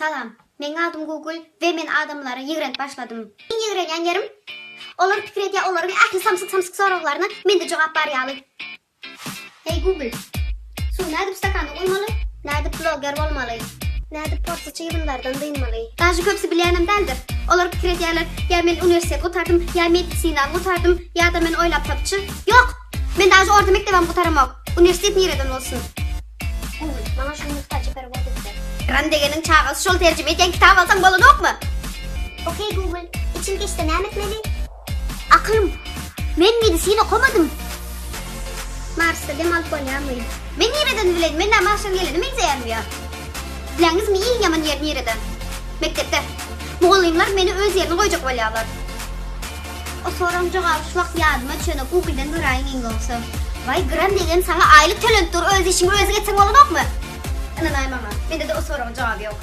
Salam, men adım Google ve men adamlara ýigrenip başladım. Men ýigrenýän yerim, olar pikir edýär, olaryň ähli samsyk soraklaryna men de jogap berýärli. Hey Google, suw näde stakanda goýmaly? Näde blogger bolmaly? Näde portçy ýygyndlardan dynmaly? Daşy köpsi bilýänem däldir. Olar pikir edýärler, ýa men uniwersitet gutardım, ýa medisina gutardım, ýa da men oýlap tapçy. Ýok, men daşy orta mektebim gutaramok. Uniwersitet nereden bolsun? Google, bana şunu kitaçy berip boldy. Ran degenin çağız şol tercüme eden kitap alsam bolanok mu? Okey Google, içim geçti ne etmeli? Aklım, men medisina okumadım. Mars'ta dem alıp oynayamıyım. Men nereden bileyim, men de Mars'tan gelenim, men zeyermiyor. Bileniz mi iyi yaman yer nereden? Mektepte. Muğullimler meni öz yerine koyacak olyalar. O soram cevabı şu vakt yadıma çöne Google'den durayın in olsa. Vay gram degen sana aylık talent dur, öz işimi öz geçsen olanok mu? Ananay mama, bende de o sorunun cevabı yok.